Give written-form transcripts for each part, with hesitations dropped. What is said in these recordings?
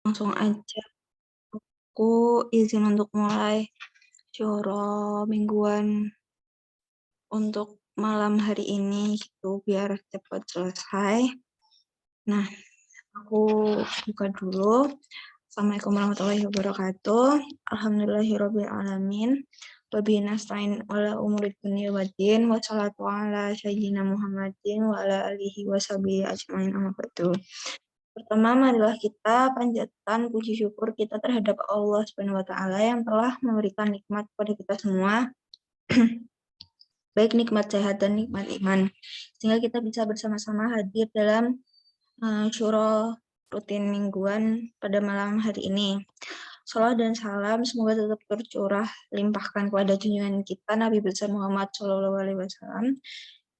Langsung aja aku izin untuk mulai syuro mingguan untuk malam hari ini gitu biar cepat selesai. Nah, aku buka dulu. Assalamualaikum warahmatullahi wabarakatuh. Alhamdulillahirabbil alamin. Wa bihi nasta'in ala umuri dunya waddin. Wassalatu ala sayyidina Muhammadin wa ala alihi washabihi ajmain amma ba'du. Pertama, marilah kita panjatkan puji syukur kita terhadap Allah Subhanahu wa taala yang telah memberikan nikmat kepada kita semua, baik nikmat sehat dan nikmat iman, sehingga kita bisa bersama-sama hadir dalam syuro rutin mingguan pada malam hari ini. Salam dan salam semoga tetap tercurah limpahkan kepada junjungan kita Nabi besar Muhammad SAW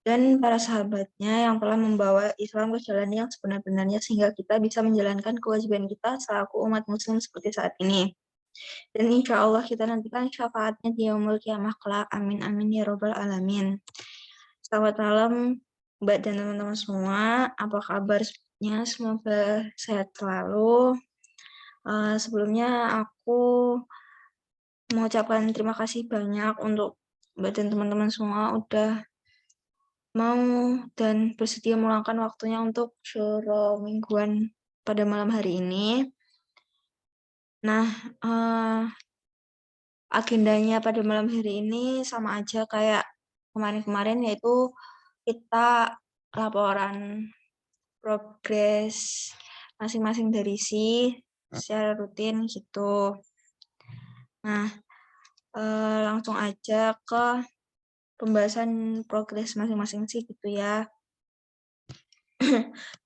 dan para sahabatnya yang telah membawa Islam ke jalan yang sebenar-benarnya sehingga kita bisa menjalankan kewajiban kita selaku umat muslim seperti saat ini. Dan insya Allah kita nantikan syafaatnya di yaumul kiamah kelak. Amin amin ya robbal alamin. Selamat malam Mbak dan teman-teman semua. Apa kabarnya? Semoga sehat selalu. Sebelumnya aku mengucapkan terima kasih banyak untuk Mbak dan teman-teman semua udah mau dan bersedia meluangkan waktunya untuk syuro mingguan pada malam hari ini. Nah, agendanya pada malam hari ini sama aja kayak kemarin-kemarin, yaitu kita laporan progres masing-masing dari secara rutin gitu. Nah, langsung aja ke pembahasan progres masing-masing sih gitu ya.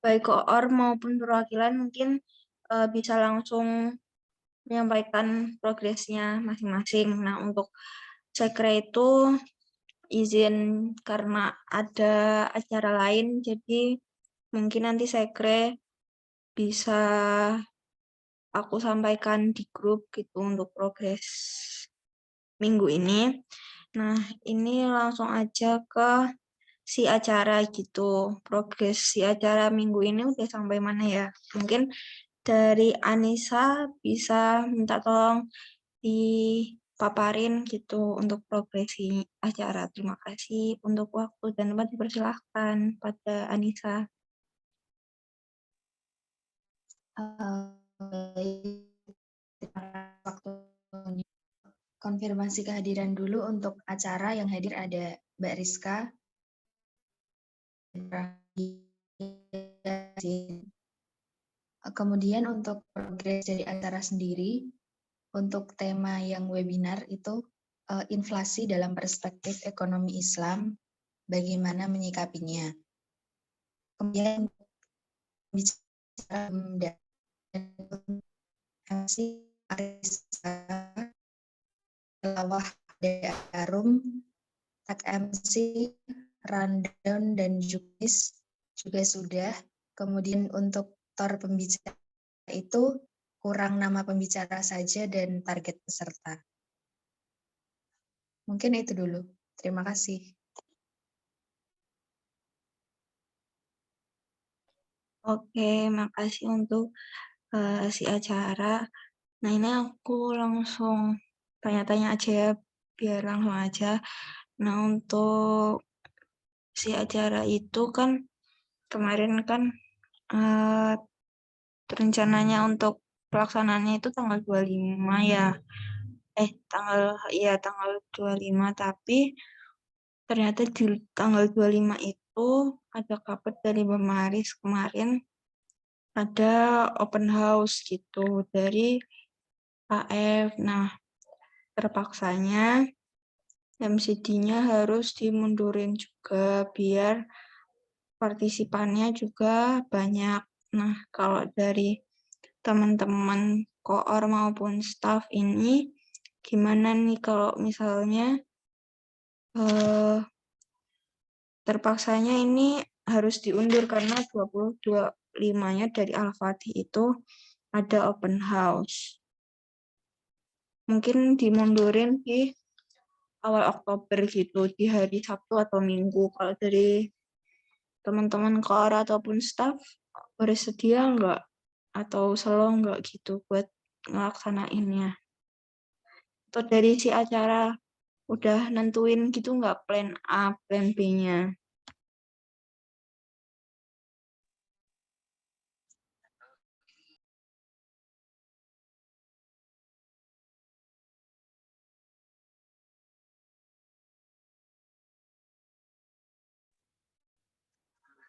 Baik koor maupun perwakilan mungkin bisa langsung menyampaikan progresnya masing-masing. Nah, untuk sekre itu izin karena ada acara lain, jadi mungkin nanti sekre bisa aku sampaikan di grup gitu untuk progres minggu ini. Nah, ini langsung aja ke si acara gitu. Progres si acara minggu ini udah sampai mana ya? Mungkin dari Anissa bisa minta tolong dipaparin gitu untuk progresi acara. Terima kasih untuk waktu dan tempat, dipersilahkan pada Anissa. Waktunya. Konfirmasi kehadiran dulu untuk acara yang hadir ada Mbak Rizka. Kemudian untuk progres dari acara sendiri, untuk tema yang webinar itu inflasi dalam perspektif ekonomi Islam, bagaimana menyikapinya. Kemudian bicara dan MC Arisa, Lawah Arum, Tak MC, Rundown dan Juknis juga sudah. Kemudian untuk tor pembicara itu kurang nama pembicara saja dan target peserta. Mungkin itu dulu. Terima kasih. Oke, makasih untuk si acara. Nah, ini aku langsung tanya-tanya aja ya, biar langsung aja. Nah, untuk si acara itu kan kemarin kan rencananya untuk pelaksanaannya itu tanggal 25 ya. Tanggal 25, tapi ternyata di tanggal 25 itu ada kabar dari Bang Maris kemarin ada open house gitu dari AF. Nah, terpaksanya MCD-nya harus dimundurin juga biar partisipannya juga banyak. Nah, kalau dari teman-teman koor maupun staff ini gimana nih kalau misalnya terpaksanya ini harus diundur karena 25-nya dari Al-Fatih itu ada open house. Mungkin dimundurin di awal Oktober gitu, di hari Sabtu atau Minggu. Kalau dari teman-teman koor ataupun staff bersedia enggak? atau slow nggak gitu buat ngelaksanainnya? Atau dari si acara udah nentuin gitu nggak plan A, plan B-nya?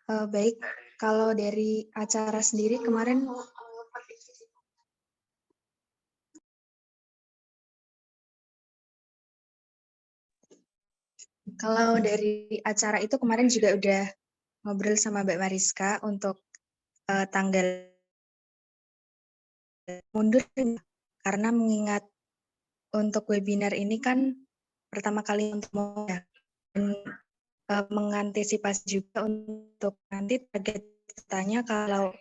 Baik, kalau dari acara sendiri kemarin juga udah ngobrol sama Mbak Mariska untuk tanggal mundur, karena mengingat untuk webinar ini kan pertama kali untuk dan mengantisipasi juga untuk nanti target tanya kalau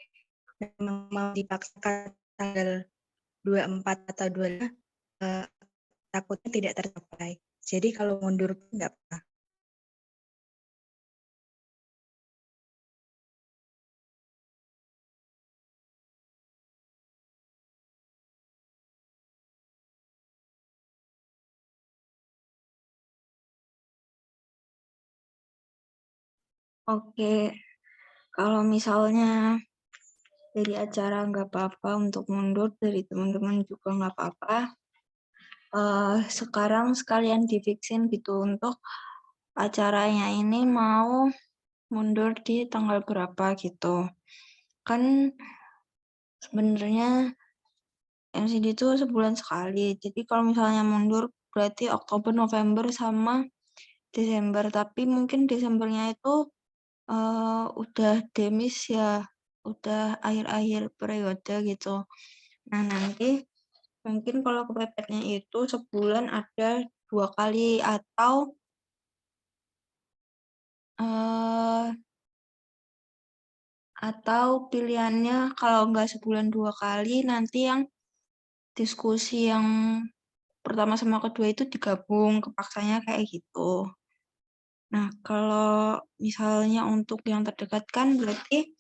memang mau dipaksakan tanggal 24 atau 25 takutnya tidak tercapai. Jadi kalau mundur nggak apa-apa. Oke, kalau misalnya dari acara nggak apa-apa untuk mundur, dari teman-teman juga nggak apa-apa. Sekarang sekalian difiksin gitu untuk acaranya ini mau mundur di tanggal berapa gitu. Kan sebenarnya MCD itu sebulan sekali. Jadi kalau misalnya mundur berarti Oktober, November, sama Desember. Tapi mungkin Desembernya itu udah demis ya, udah akhir-akhir periode gitu. Nah nanti mungkin kalau kepepetnya itu sebulan ada 2 kali atau pilihannya kalau nggak sebulan 2 kali nanti yang diskusi yang pertama sama kedua itu digabung, kepaksanya kayak gitu. Nah, kalau misalnya untuk yang terdekat kan berarti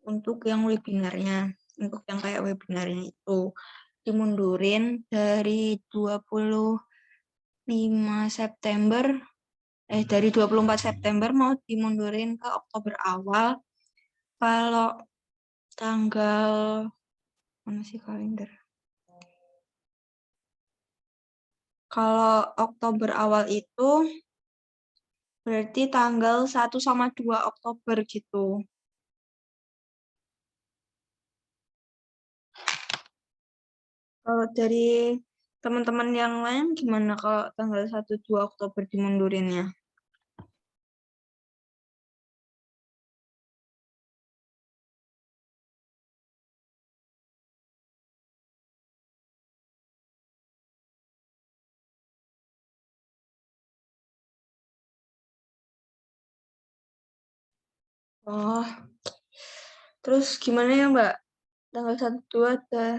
untuk yang webinarnya, untuk yang kayak webinarnya itu dimundurin dari 25 September, dari 24 September mau dimundurin ke Oktober awal. Kalau tanggal, mana sih kalender? Kalau Oktober awal itu berarti tanggal 1 sama 2 Oktober gitu. Kalau dari teman-teman yang lain gimana kalau tanggal 1-2 Oktober dimundurinnya? Oh, terus gimana ya Mbak? Tanggal 1-2 ada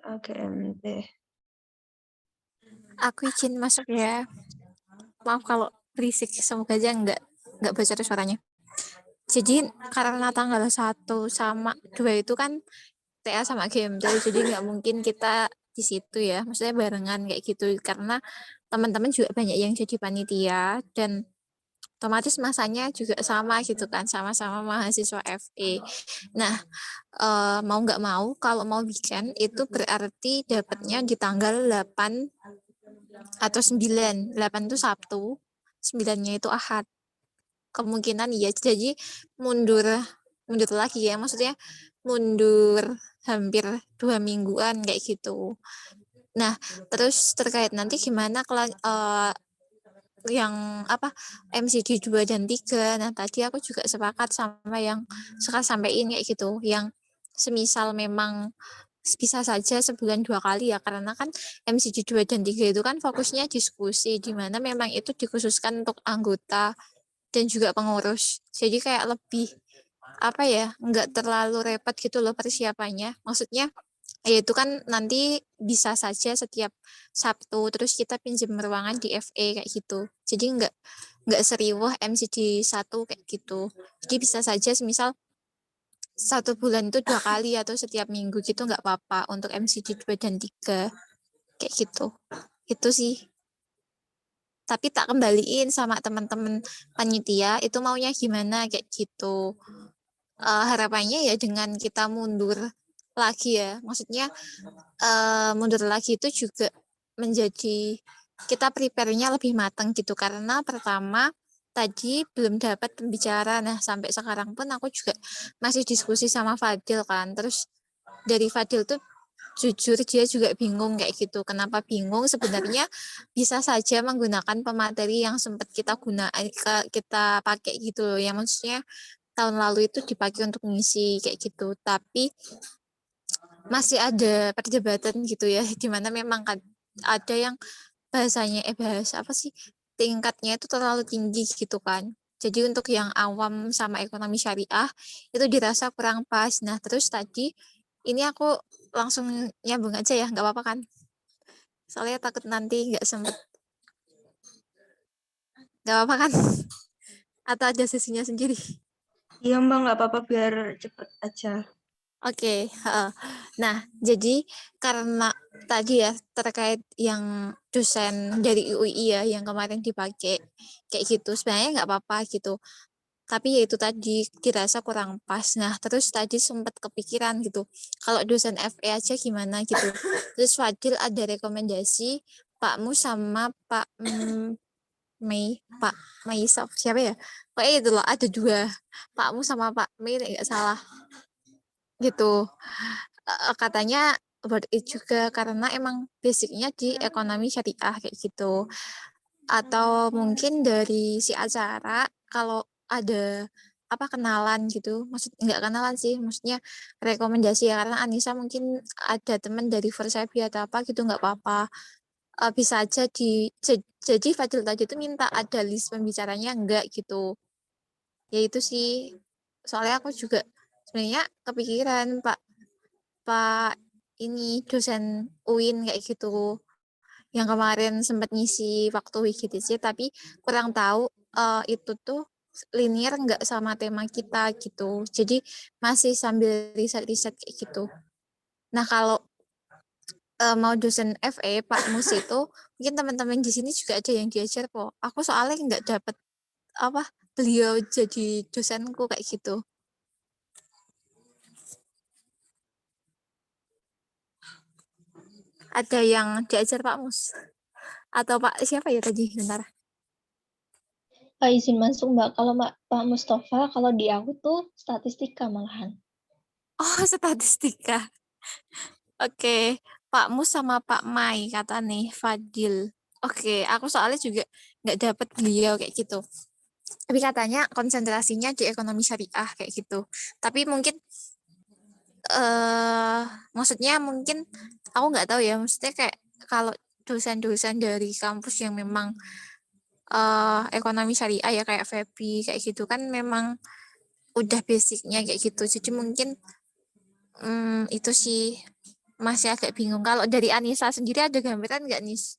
AGMT. Aku izin masuk ya. Maaf kalau berisik, semoga aja nggak bocor suaranya. Jadi karena tanggal 1 sama 2 itu kan TA sama GMT, jadi nggak mungkin kita di situ ya. Maksudnya barengan kayak gitu karena teman-teman juga banyak yang jadi panitia dan otomatis masanya juga sama gitu kan, sama-sama mahasiswa FE. Nah, mau nggak mau kalau mau weekend itu berarti dapatnya di tanggal 8 atau 9. 8 itu Sabtu, 9-nya itu Ahad. Kemungkinan iya, jadi mundur mundur lagi ya, maksudnya mundur hampir 2 mingguan kayak gitu. Nah, terus terkait nanti gimana yang apa MCD 2 dan 3. Nah, tadi aku juga sepakat sama yang suka sampaikan kayak gitu, yang semisal memang bisa saja sebulan 2 kali ya, karena kan MCD 2 dan 3 itu kan fokusnya diskusi, di mana memang itu dikhususkan untuk anggota dan juga pengurus. Jadi kayak lebih apa ya, nggak terlalu repot gitu loh persiapannya. Maksudnya ya itu kan nanti bisa saja setiap Sabtu terus kita pinjam ruangan di FE kayak gitu. Jadi nggak seriwah MCD 1 kayak gitu. Jadi bisa saja misal 1 bulan itu 2 kali atau setiap minggu gitu nggak apa-apa untuk MCD 2 dan 3 kayak gitu. Itu sih. Tapi tak kembaliin sama teman-teman panitia itu maunya gimana kayak gitu. Harapannya ya dengan kita mundur lagi ya. Maksudnya mundur lagi itu juga menjadi kita prepare-nya lebih matang gitu karena pertama tadi belum dapat pembicara. Nah, sampai sekarang pun aku juga masih diskusi sama Fadil kan. Terus dari Fadil tuh jujur dia juga bingung kayak gitu. Kenapa bingung? Sebenarnya bisa saja menggunakan pemateri yang sempat kita pakai gitu loh. Ya maksudnya tahun lalu itu dipakai untuk ngisi kayak gitu. Tapi masih ada perdebatan gitu ya, di mana memang ada yang bahasa apa sih, tingkatnya itu terlalu tinggi gitu kan. Jadi untuk yang awam sama ekonomi syariah itu dirasa kurang pas. Nah terus tadi ini aku langsung nyambung aja ya, nggak apa-apa kan? Soalnya takut nanti nggak sempet, nggak apa-apa kan? Atau ada sesinya sendiri? Iya Mbak, nggak apa-apa biar cepet aja. Oke, nah jadi karena tadi ya terkait yang dosen dari UII ya yang kemarin dipakai kayak gitu, sebenarnya nggak apa-apa gitu. Tapi ya itu tadi dirasa kurang pas. Nah terus tadi sempat kepikiran gitu, kalau dosen FE aja gimana gitu. Terus Fadil ada rekomendasi Pak Mu sama Pak Pak Maisaf siapa ya? Pokoknya itu loh ada 2, Pak Mu sama Pak Mei nggak salah gitu. Katanya worth it juga karena emang basicnya di ekonomi syariah kayak gitu. Atau mungkin dari si acara kalau ada apa kenalan gitu, maksud nggak kenalan sih, maksudnya rekomendasi ya karena Anissa mungkin ada teman dari Versabi atau apa gitu nggak apa-apa. Bisa aja jadi Fadil tadi itu minta ada list pembicaranya enggak gitu. Ya itu sih. Soalnya aku juga sebenarnya kepikiran Pak ini dosen UIN kayak gitu yang kemarin sempat ngisi waktu WGTC tapi kurang tahu itu tuh linear nggak sama tema kita gitu. Jadi masih sambil riset-riset kayak gitu. Nah kalau mau dosen FE Pak Mus itu mungkin teman-teman di sini juga ada yang diajar kok. Aku soalnya nggak dapet apa beliau jadi dosenku kayak gitu. Ada yang diajar Pak Mus atau Pak siapa ya tadi bentar. Izin masuk Mbak, kalau Pak Mustafa, kalau di aku tuh statistika malahan. Oh statistika. Oke, Pak Mus sama Pak Mai kata nih Fadil. Oke, aku soalnya juga nggak dapet beliau kayak gitu. Tapi katanya konsentrasinya di ekonomi syariah kayak gitu. Tapi mungkin maksudnya mungkin aku nggak tahu ya. Maksudnya kayak kalau dosen-dosen dari kampus yang memang ekonomi syariah ya kayak FEBI kayak gitu kan memang udah basicnya kayak gitu. Jadi mungkin itu sih masih agak bingung. Kalau dari Anissa sendiri ada gambaran nggak, Nis?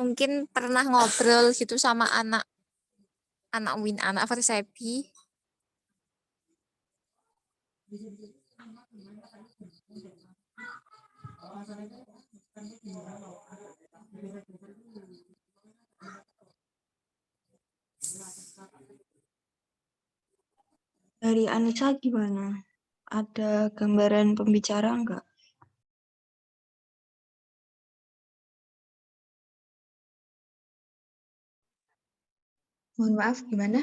Mungkin pernah ngobrol gitu sama anak Win, anak Versepi. Dari Anissa gimana? Ada gambaran pembicara nggak? Mohon maaf, gimana?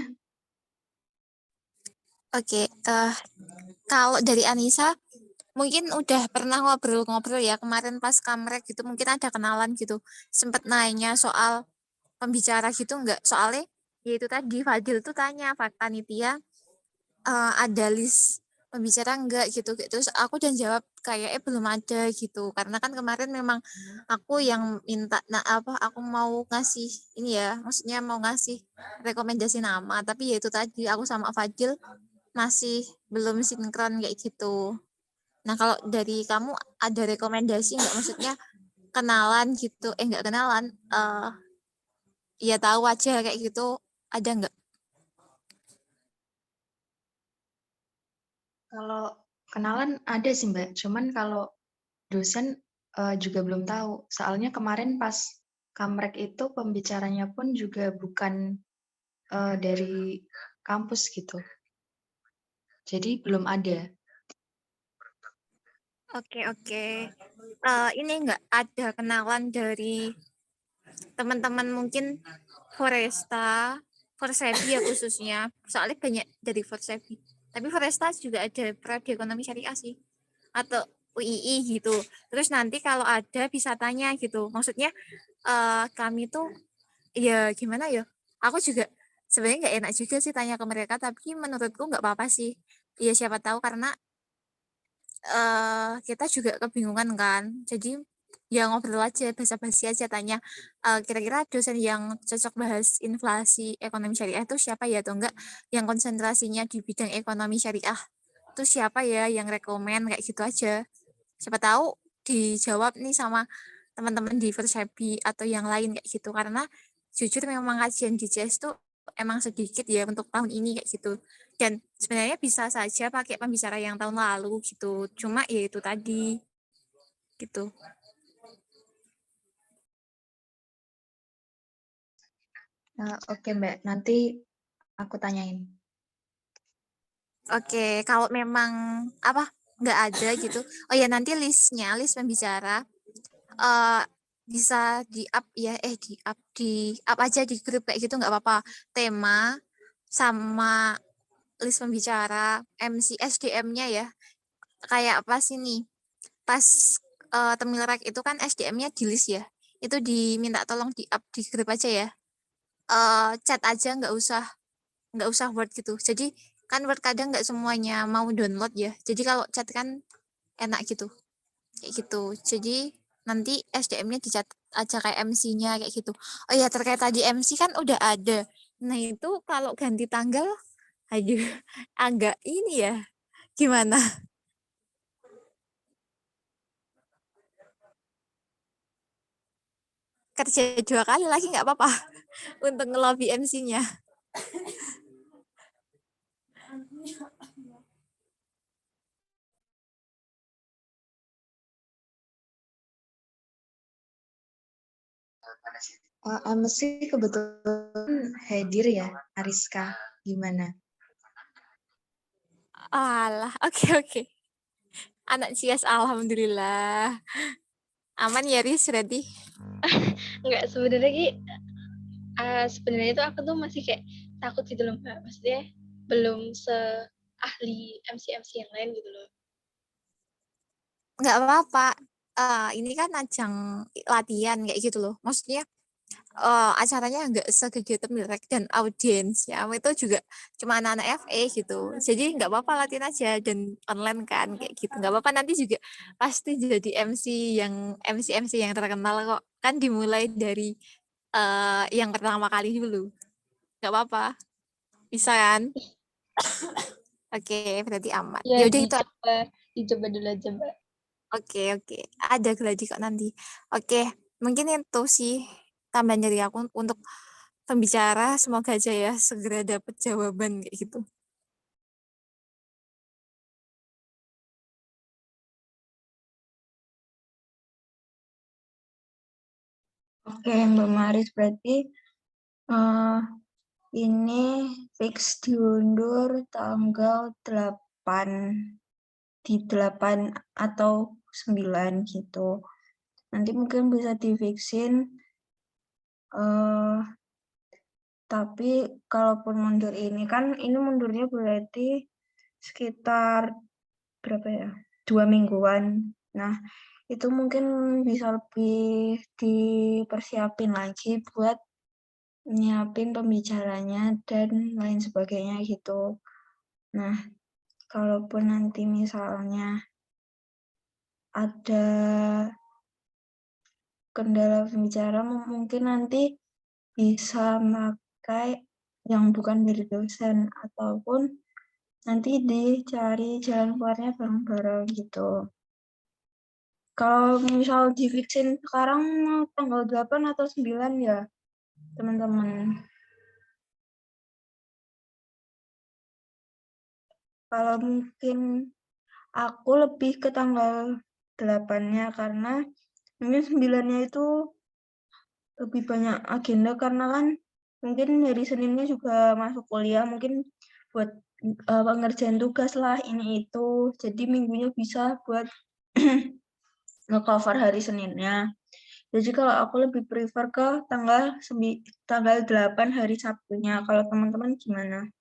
Oke, kalau dari Anissa mungkin udah pernah ngobrol-ngobrol ya kemarin pas kamrek gitu mungkin ada kenalan gitu sempet nanya soal pembicara gitu enggak soalnya ya itu tadi Fadil tuh tanya Pak panitia ada list pembicara enggak gitu terus aku dan jawab kayaknya belum ada gitu karena kan kemarin memang aku yang minta aku mau ngasih ini ya maksudnya mau ngasih rekomendasi nama tapi ya itu tadi aku sama Fadil masih belum sinkron kayak gitu. Nah kalau dari kamu ada rekomendasi nggak maksudnya kenalan gitu nggak kenalan ya tahu aja kayak gitu ada nggak? Kalau kenalan ada sih Mbak, cuman kalau dosen juga belum tahu. Soalnya kemarin pas Kamrek itu pembicaranya pun juga bukan dari kampus gitu. Jadi belum ada. Oke, oke. Ini enggak ada kenalan dari teman-teman mungkin Foresta, Forsebi ya khususnya. Soalnya banyak dari Forsebi. Tapi Foresta juga ada prodi ekonomi syariah sih. Atau UII gitu. Terus nanti kalau ada bisa tanya gitu. Maksudnya kami tuh ya gimana ya? Aku juga sebenarnya nggak enak juga sih tanya ke mereka, tapi menurutku nggak apa-apa sih. Ya siapa tahu karena kita juga kebingungan kan. Jadi ya ngobrol aja, basa-basi aja tanya kira-kira dosen yang cocok bahas inflasi ekonomi syariah itu siapa ya atau enggak yang konsentrasinya di bidang ekonomi syariah itu siapa ya yang rekomen kayak gitu aja. Siapa tahu dijawab nih sama teman-teman di Persepi atau yang lain kayak gitu karena jujur memang kajian di CS tuh emang sedikit ya untuk tahun ini kayak gitu dan sebenarnya bisa saja pakai pembicara yang tahun lalu gitu cuma ya itu tadi gitu. Oke Mbak, nanti aku tanyain. Oke, kalau memang apa nggak ada gitu oh ya nanti list pembicara eh bisa di up ya di up aja di grup kayak gitu nggak apa-apa tema sama list pembicara MC SDM-nya ya kayak apa sih nih pas Temilrek itu kan SDM-nya di list ya itu diminta tolong di up di grup aja ya chat aja nggak usah Word gitu jadi kan Word kadang nggak semuanya mau download ya jadi kalau chat kan enak gitu kayak gitu jadi nanti SDM-nya dicat aja kayak MC-nya kayak gitu oh ya terkait tadi MC kan udah ada nah itu kalau ganti tanggal aduh agak ini ya gimana kerja 2 kali lagi nggak apa-apa untuk ngelobi MC-nya. MC kebetulan hadir ya, Ariska. Gimana? Alah, oke oke. Anak CS alhamdulillah. Aman ya Riz berarti? Enggak, sebenarnya itu aku tuh masih kayak takut gitu loh Mbak. Maksudnya belum seahli MC yang lain gitu loh. Nggak apa-apa. Ini kan ajang latihan kayak gitu loh. Maksudnya acaranya nggak sekegiatan direct dan audiensnya itu juga cuma anak-anak FE gitu. Jadi nggak apa-apa latihan aja dan online kan kayak gitu. Nggak apa-apa nanti juga pasti jadi MC yang terkenal kok. Kan dimulai dari yang pertama kali dulu. Nggak apa-apa. Bisa kan? Oke, berarti aman. Ya Ya udah itu. dicoba dulu aja Mbak. Oke, oke. Ada gladi kok nanti. Oke, mungkin itu sih tambahan dari aku untuk pembicara. Semoga aja ya segera dapat jawaban kayak gitu. Oke, Mbak Maris, berarti eh, ini fix diundur tanggal 8, di 8 atau 9 gitu. Nanti mungkin bisa difixin, tapi kalaupun mundur ini kan, ini mundurnya berarti sekitar berapa ya? 2 mingguan. Nah, itu mungkin bisa lebih dipersiapin lagi buat nyiapin pembicaranya dan lain sebagainya gitu. Nah, kalaupun nanti misalnya ada kendala pembicara, mungkin nanti bisa pakai yang bukan dari dosen ataupun nanti dicari jalan keluarnya bareng-bareng gitu. Kalau misal di-fixin sekarang tanggal 8 atau 9 ya, teman-teman. Kalau mungkin aku lebih ke tanggal 8-nya karena mungkin 9-nya itu lebih banyak agenda karena kan mungkin hari Seninnya juga masuk kuliah, mungkin buat ngerjain tugas lah ini itu. Jadi minggunya bisa buat nge-cover hari Seninnya. Jadi kalau aku lebih prefer ke tanggal 8 hari Sabtunya. Kalau teman-teman gimana?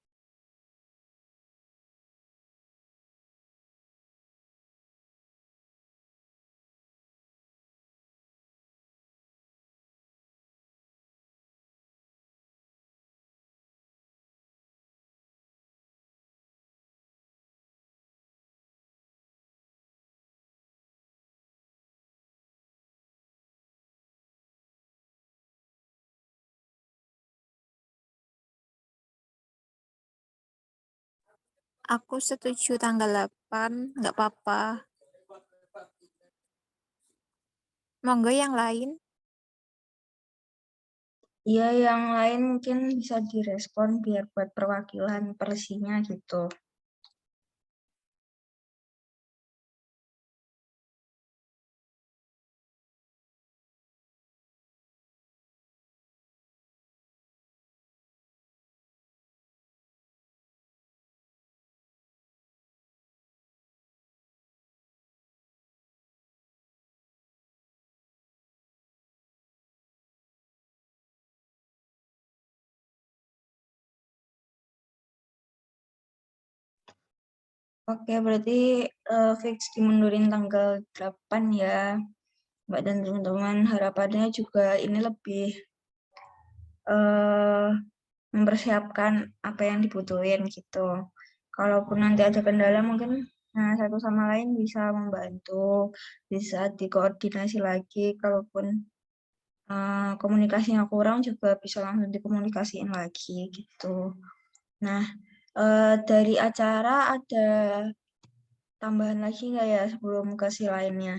Aku setuju tanggal 8, nggak apa-apa. Monggo yang lain. Iya, yang lain mungkin bisa direspon biar buat perwakilan Persinya gitu. Oke, berarti fix dimundurin tanggal 8 ya, Mbak dan teman-teman. Harapannya juga ini lebih eh, mempersiapkan apa yang dibutuhin gitu. Kalaupun nanti ada kendala mungkin satu sama lain bisa membantu, bisa dikoordinasi lagi. Kalaupun komunikasinya kurang juga bisa langsung dikomunikasiin lagi gitu. Nah, dari acara ada tambahan lagi nggak ya sebelum ke si lainnya?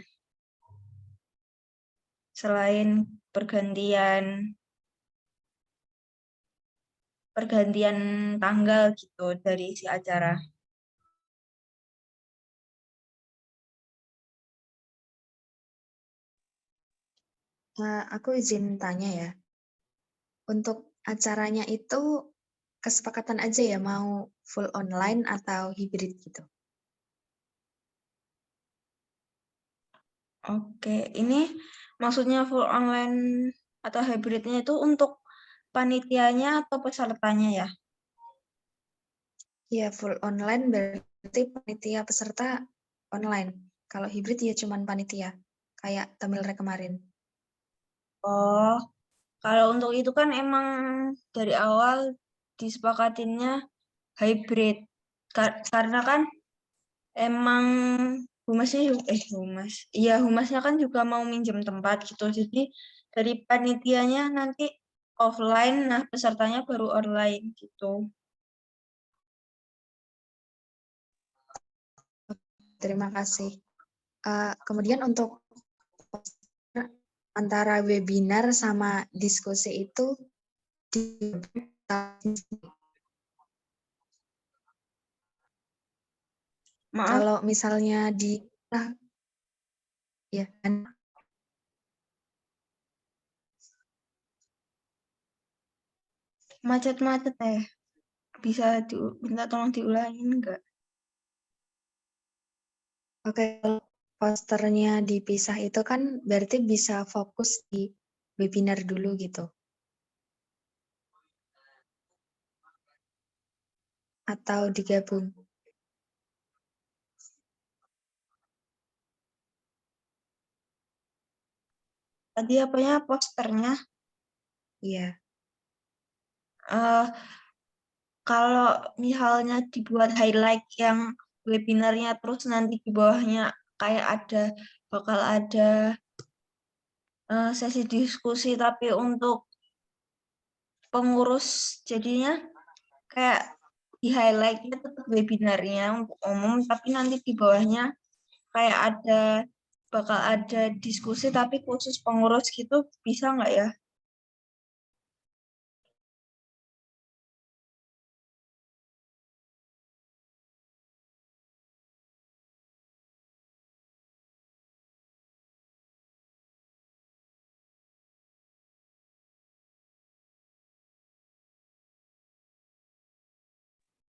Selain pergantian tanggal gitu dari si acara. Aku izin tanya ya. Untuk acaranya itu kesepakatan aja ya, mau full online atau hybrid gitu? Oke, ini maksudnya full online atau hybridnya itu untuk panitianya atau pesertanya ya? Iya, full online berarti panitia peserta online. Kalau hybrid ya cuman panitia, kayak Tamilre kemarin. Oh, kalau untuk itu kan emang dari awal disepakatinnya hybrid. Karena kan emang humasnya kan juga mau minjem tempat gitu. Jadi dari panitianya nanti offline, nah pesertanya baru online gitu. Terima kasih. Kemudian untuk antara webinar sama diskusi itu di Maaf, kalau misalnya di ya kan macet-macet bisa minta tolong diulangin enggak? oke, kalau posternya dipisah itu kan berarti bisa fokus di webinar dulu gitu. Atau digabung. Tadi apanya posternya? Iya. eh kalau misalnya dibuat highlight yang webinarnya terus nanti di bawahnya kayak bakal ada sesi diskusi tapi untuk pengurus jadinya kayak di highlightnya tetap webinarnya untuk umum tapi nanti di bawahnya kayak bakal ada diskusi tapi khusus pengurus gitu bisa nggak ya?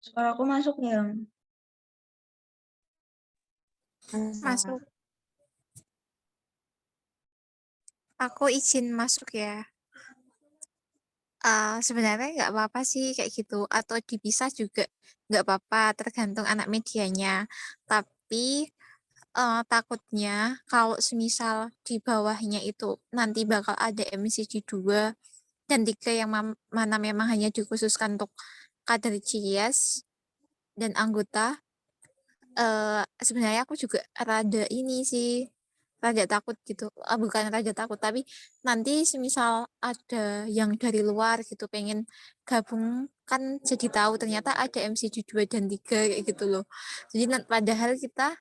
Suaraku masuk ya? Masuk. Aku izin masuk ya. Sebenarnya nggak apa-apa sih kayak gitu, atau dipisah juga nggak apa-apa, tergantung anak medianya. Tapi takutnya kalau semisal di bawahnya itu nanti bakal ada MCG 2 dan 3 yang mana memang hanya dikhususkan untuk kader CIS dan anggota, sebenarnya aku juga rada ini sih, rada takut gitu, bukan rada takut, tapi nanti semisal ada yang dari luar gitu pengen gabung, kan jadi tahu ternyata ada MCG 2 dan 3 kayak gitu loh. Jadi padahal kita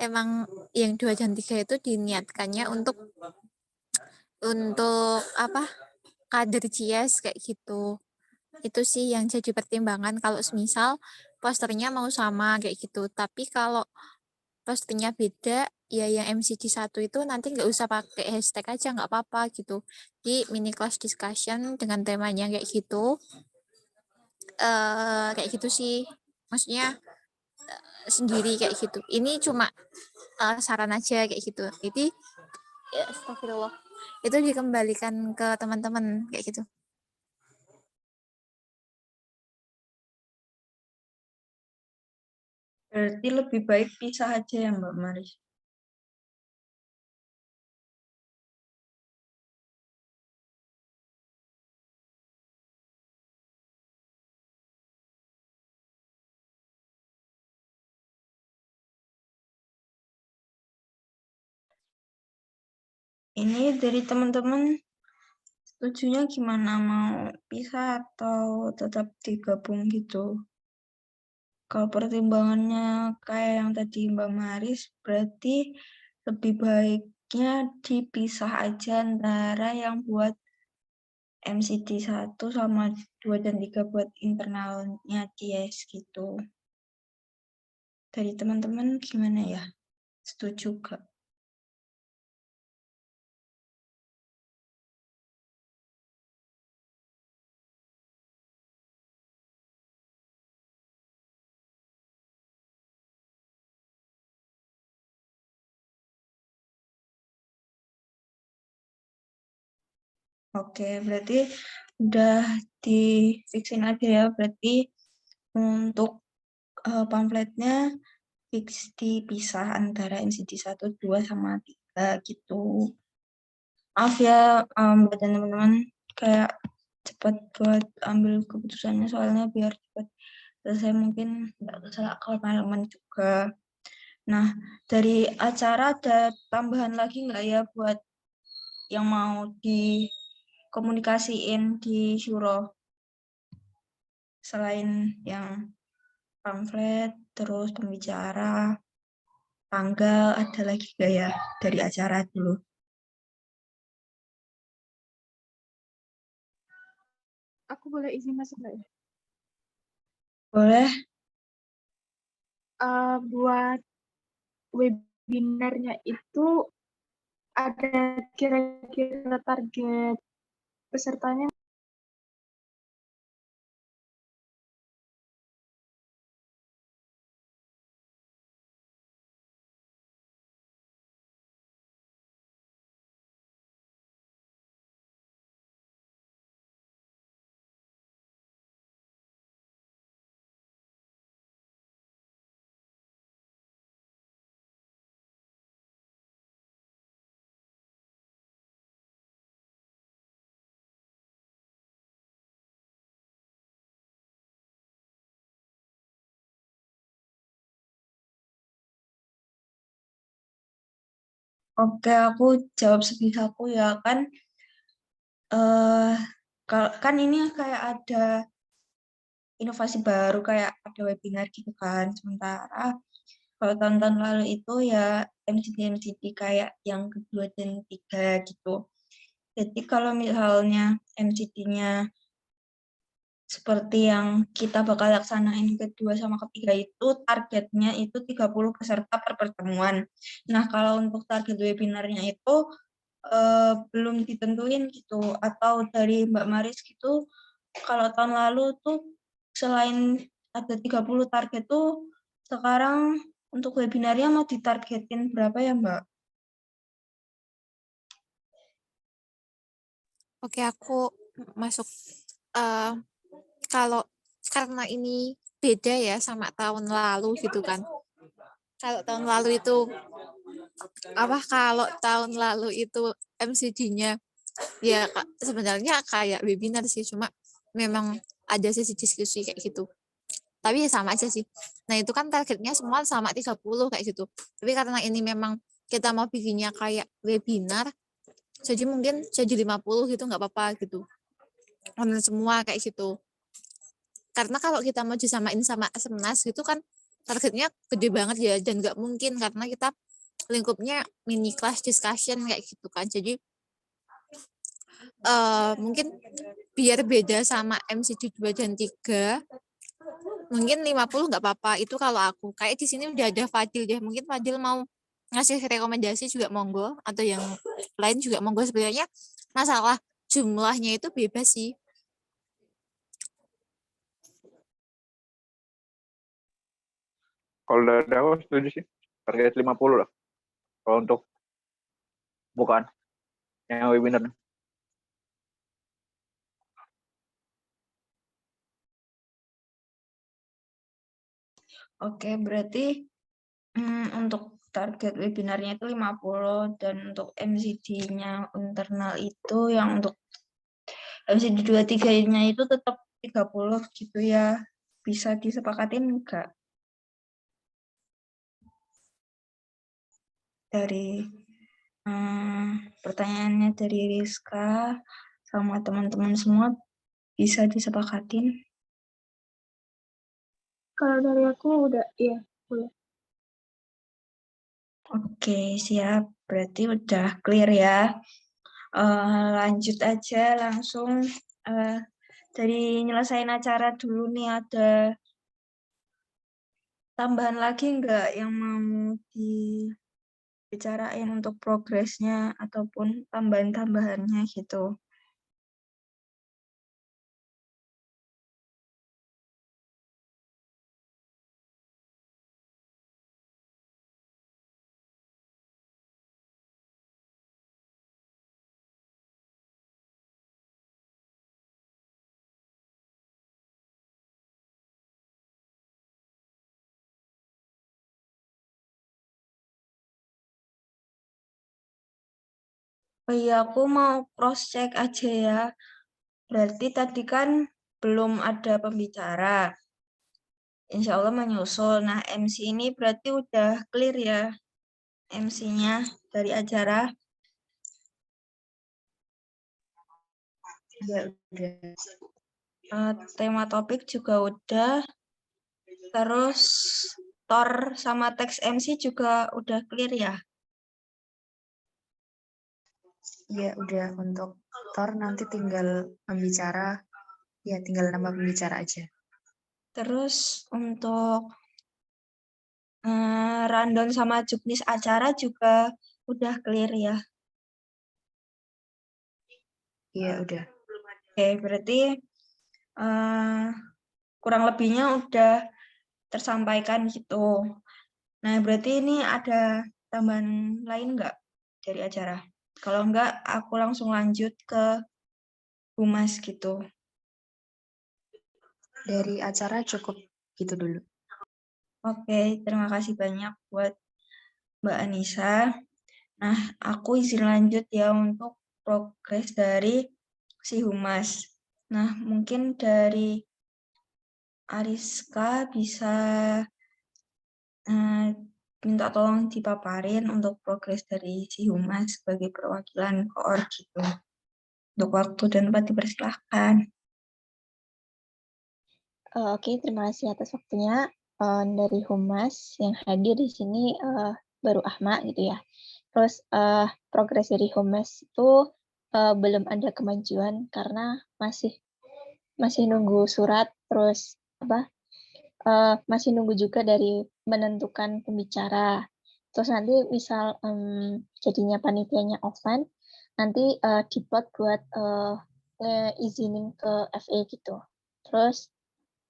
emang yang 2 dan 3 itu diniatkannya untuk apa, kader CIS kayak gitu. Itu sih yang jadi pertimbangan kalau semisal posternya mau sama kayak gitu. Tapi kalau posternya beda, ya yang MCG 1 itu nanti nggak usah pakai hashtag aja, nggak apa-apa gitu. Di mini class discussion dengan temanya kayak gitu. Kayak gitu sih. Maksudnya sendiri kayak gitu. Ini cuma saran aja kayak gitu. Jadi ya, astagfirullah. Itu dikembalikan ke teman-teman kayak gitu. Berarti lebih baik pisah aja ya Mbak Maris. Ini dari teman-teman setujunya gimana, mau pisah atau tetap digabung gitu? Kalau pertimbangannya kayak yang tadi Mbak Maris, berarti lebih baiknya dipisah aja antara yang buat MCT 1 sama 2 dan 3 buat internalnya CS gitu. Dari teman-teman gimana ya? Setuju gak? Oke, berarti udah di-fixin aja ya. Berarti untuk pamfletnya fix dipisah antara MCT 1, 2, sama 3 gitu. Maaf ya buat teman-teman, kayak cepat buat ambil keputusannya soalnya biar cepat selesai, mungkin nggak kemalaman juga. Nah, dari acara ada tambahan lagi nggak ya buat yang mau dikomunikasiin di Syuro? Selain yang pamflet, terus pembicara, tanggal, ada lagi nggak ya dari acara dulu? Aku boleh izin masuk nggak ya? Boleh? Buat webinarnya itu ada kira-kira target pesertanya? Oke, aku jawab sebisaku ya kan. Kan ini kayak ada inovasi baru, kayak ada webinar gitu kan. Sementara kalau tahun-tahun lalu itu ya MCT kayak yang kedua dan tiga gitu. Jadi kalau misalnya MCT-nya seperti yang kita bakal laksanain kedua sama ketiga itu, targetnya itu 30 peserta per pertemuan. Nah, kalau untuk target webinarnya itu belum ditentuin gitu, atau dari Mbak Maris gitu, kalau tahun lalu tuh selain ada 30 target tuh sekarang untuk webinarnya mau ditargetin berapa ya, Mbak? Oke, aku masuk. Kalau karena ini beda ya sama tahun lalu gitu kan. Kalau tahun lalu itu kalau tahun lalu itu MCD-nya ya sebenarnya kayak webinar sih, cuma memang ada sesi diskusi kayak gitu. Tapi ya sama aja sih. Nah, itu kan targetnya semua sama 30 kayak gitu. Tapi karena ini memang kita mau bikinnya kayak webinar, jadi mungkin jadi 50 gitu nggak apa-apa gitu. Online semua kayak gitu. Karena kalau kita mau disamain sama Semnas gitu kan targetnya gede banget ya, dan nggak mungkin karena kita lingkupnya mini class discussion kayak gitu kan. Jadi mungkin biar beda sama MCD 2 dan 3, mungkin 50 nggak apa-apa. Itu kalau aku. Kayak di sini udah ada Fadil deh. Mungkin Fadil mau ngasih rekomendasi juga monggo, atau yang lain juga monggo. Sebenarnya masalah jumlahnya itu bebas sih. Kalau dari aku setuju sih, target 50 lah. Kalau untuk bukan yang webinar. Oke, berarti untuk target webinarnya itu 50 dan untuk MCD-nya internal itu yang untuk MCD 23-nya itu tetap 30 gitu ya. Bisa disepakatin enggak? Dari pertanyaannya dari Rizka sama teman-teman semua bisa disepakatin? Kalau dari aku udah, iya, boleh. Oke, siap. Berarti udah clear ya. Lanjut aja langsung dari nyelesain acara dulu nih, ada tambahan lagi nggak yang mau dibicarain untuk progresnya ataupun tambahan-tambahannya gitu? Oh iya, aku mau cross check aja ya. Berarti tadi kan belum ada pembicara. Insya Allah menyusul. Nah, MC ini berarti udah clear ya MC-nya dari acara. Ya udah. Tema topik juga udah. Terus Tor sama teks MC juga udah clear ya? Ya udah, untuk Tor nanti tinggal pembicara, ya tinggal nambah pembicara aja. Terus untuk rundown sama juknis acara juga udah clear ya? Iya udah. Oke, berarti kurang lebihnya udah tersampaikan gitu. Nah, berarti ini ada tambahan lain nggak dari acara? Kalau nggak, aku langsung lanjut ke humas gitu. Dari acara cukup gitu dulu. Oke, terima kasih banyak buat Mbak Anissa. Nah, aku izin lanjut ya untuk progres dari si humas. Nah, mungkin dari Ariska bisa minta tolong dipaparin untuk progres dari si humas sebagai perwakilan koor gitu. Untuk waktu dan tempat dipersilahkan. Oke, terima kasih atas waktunya. Dari Humas yang hadir di sini baru Ahmad gitu ya. Terus progres dari Humas itu belum ada kemajuan karena masih nunggu surat, terus masih nunggu juga dari menentukan pembicara. Terus nanti misal jadinya panitianya offline, nanti diplot buat izinin ke FA gitu. Terus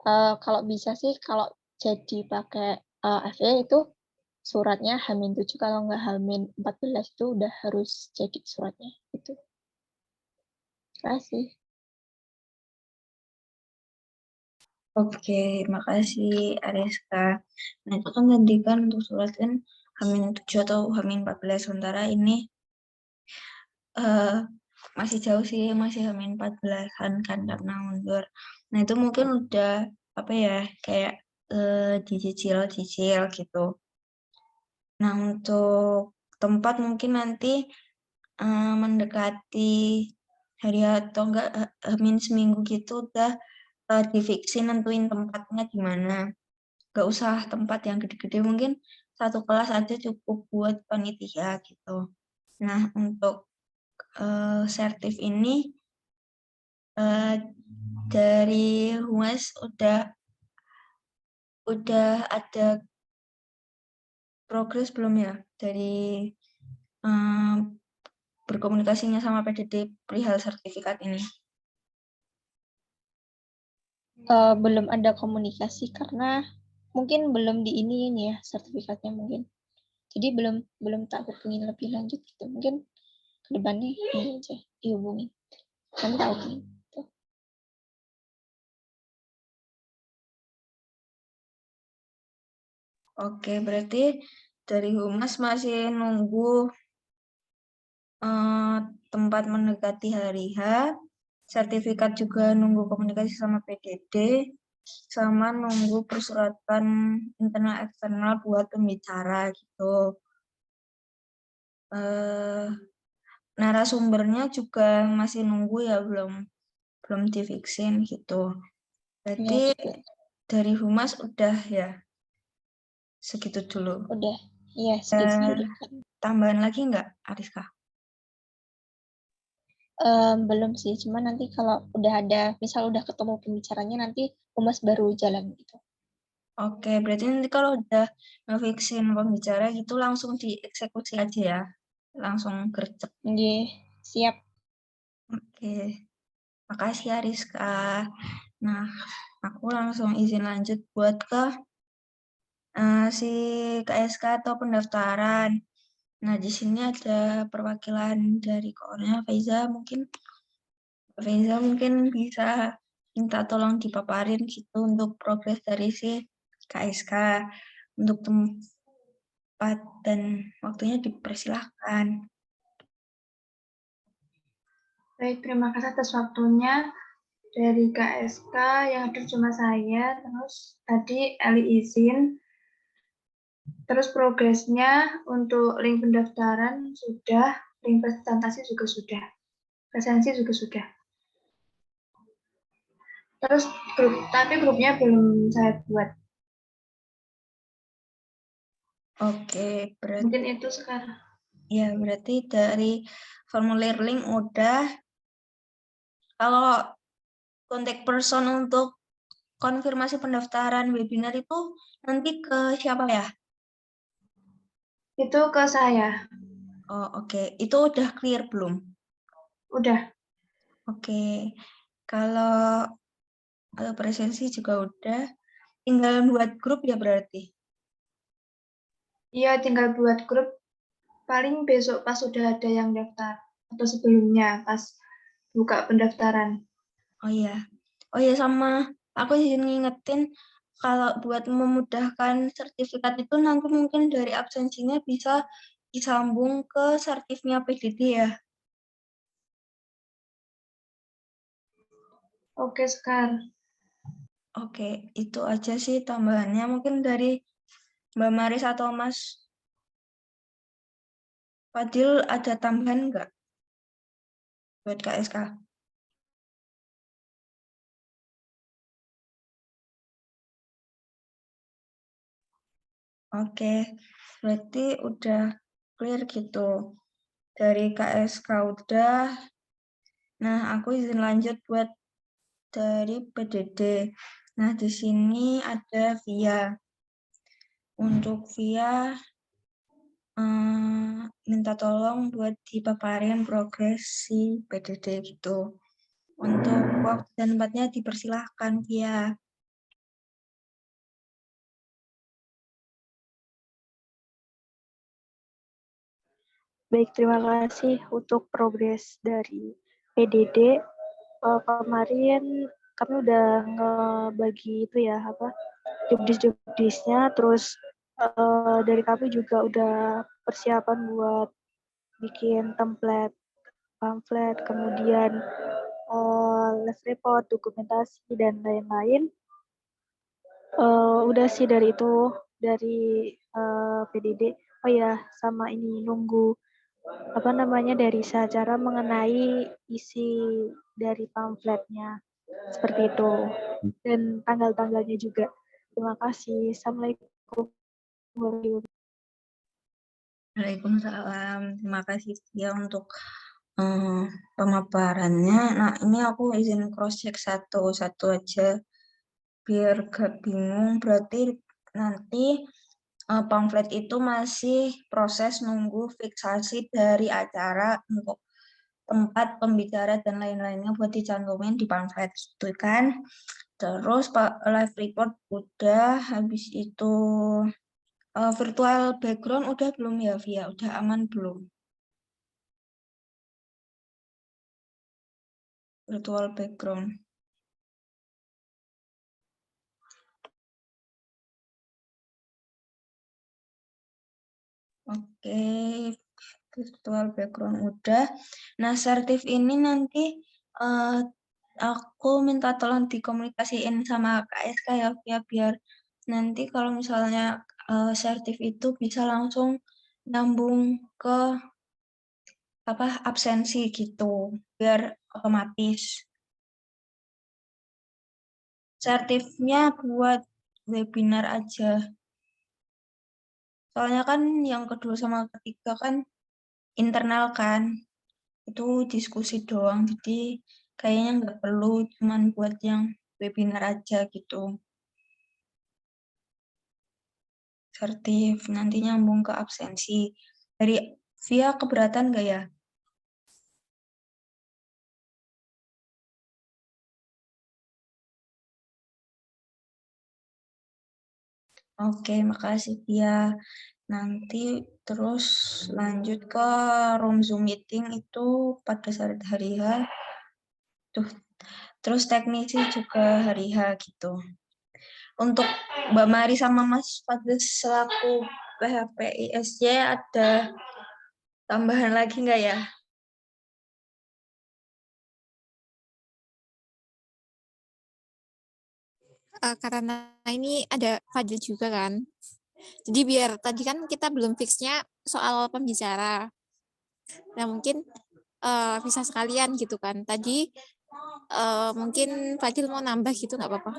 Kalau bisa sih kalau jadi pakai FE itu suratnya H-7, kalau nggak H-14 itu udah harus jadi suratnya gitu. Terima kasih. Oke, makasih Ariska. Nah, itu kan tadi kan untuk surat kan H-7 atau H-14, sementara ini masih jauh sih, masih H-14-an kan karena mundur. Nah, itu mungkin udah apa ya, kayak dicicil-cicil gitu. Nah, untuk tempat mungkin nanti mendekati hari atau enggak seminggu gitu udah difiksin nentuin tempatnya di mana. Gak usah tempat yang gede-gede, mungkin satu kelas aja cukup buat panitia gitu. Nah, untuk sertif ini dari Humas udah ada progres belum ya dari berkomunikasinya sama PDD perihal sertifikat ini? Belum ada komunikasi karena mungkin belum di ini ya sertifikatnya mungkin. Jadi belum tak hubungin lebih lanjut gitu. Mungkin kedepannya ini aja dihubungin. Nanti tak hubungin. Gitu. Oke, berarti dari Humas masih nunggu tempat mendekati hari H, sertifikat juga nunggu komunikasi sama PDD, sama nunggu persuratan internal eksternal buat pembicara gitu. Narasumbernya juga masih nunggu ya, belum difiksin gitu. Berarti Ya, dari Humas udah ya segitu dulu. udah. Iya, segitu dulu kan. Tambahan lagi nggak, Ariska? Belum sih, cuma nanti kalau udah ada, misal udah ketemu pembicaranya nanti Humas baru jalan gitu. Oke, berarti nanti kalau udah nge-fixin pembicara gitu langsung dieksekusi aja ya? Langsung gercep. Oke, siap. Oke, makasih ya Rizka. Nah, aku langsung izin lanjut buat ke si KSK atau pendaftaran. Nah, di sini ada perwakilan dari koornya Faiza mungkin bisa minta tolong dipaparin gitu untuk progres dari si KSK. Untuk tempat dan waktunya dipersilahkan. Baik, terima kasih atas waktunya dari KSK yang ada cuma saya, terus tadi Eli izin, terus progresnya untuk link pendaftaran sudah, link presentasi juga sudah, presensi juga sudah. Terus tapi grupnya belum saya buat. Oke, berarti Mungkin itu sekarang. ya berarti dari formulir link udah. Kalau kontak person untuk konfirmasi pendaftaran webinar itu nanti ke siapa ya? Itu ke saya. Oh, oke. Itu udah clear belum? Udah. Oke. Kalau presensi juga udah. Tinggal buat grup ya berarti? Iya, tinggal buat grup. Paling besok pas sudah ada yang daftar. Atau sebelumnya pas buka pendaftaran. Oh iya. Oh iya, sama aku izin ngingetin kalau buat memudahkan sertifikat itu nanti mungkin dari absensinya bisa disambung ke sertifnya PDD ya. Oke, Sekar. Oke, itu aja sih tambahannya. Mungkin dari Mbak Maris atau Mas Fadil ada tambahan nggak buat KSK? Oke, berarti udah clear gitu. Dari KSK udah. Nah, aku izin lanjut buat dari PDD. Nah, di sini ada Via. Untuk Via, minta tolong buat dipaparin progres si PDD gitu. Untuk waktu dan tempatnya dipersilahkan Via. Baik, terima kasih untuk progres dari PDD. Kemarin kami udah ngebagi itu ya, jobdesk-jobdesknya, terus dari kami juga udah persiapan buat bikin template pamflet, kemudian live report, dokumentasi, dan lain-lain. Udah sih dari itu, dari PDD. Oh ya, sama ini nunggu dari cara mengenai isi dari pamfletnya, seperti itu. Dan tanggal-tanggalnya juga. Terima kasih. Assalamualaikum warahmatullahi wabarakatuh. Waalaikumsalam. Terima kasih ya untuk pemaparannya. Nah, ini aku izin cross check satu-satu aja biar gak bingung. Berarti nanti pamflet itu masih proses nunggu fiksasi dari acara untuk tempat pembicara dan lain-lainnya buat dicantumin di pamflet itu kan. Terus live report udah, habis itu virtual background udah belum ya Via? Udah aman belum? Virtual background. Oke, virtual background udah. Nah, sertif ini nanti aku minta tolong dikomunikasiin sama KSK ya, Via, biar nanti kalau misalnya sertif itu bisa langsung nyambung ke absensi gitu, biar otomatis. Sertifnya buat webinar aja. Soalnya kan yang kedua sama ketiga kan internal kan, itu diskusi doang, jadi kayaknya nggak perlu, cuman buat yang webinar aja gitu. Sertif nanti nyambung ke absensi. Dari Via keberatan nggak ya? Oke, makasih Via. Nanti terus lanjut ke room Zoom meeting itu pada saat hari H. Tuh. Terus teknisi juga hari H gitu. Untuk Mbak Mari sama Mas Fadil selaku PHP ISJ ada tambahan lagi nggak ya? Karena ini ada Fadil juga kan. Jadi biar tadi kan kita belum fixnya soal pembicara. Nah mungkin bisa sekalian gitu kan. Tadi mungkin Fadil mau nambah gitu nggak apa-apa.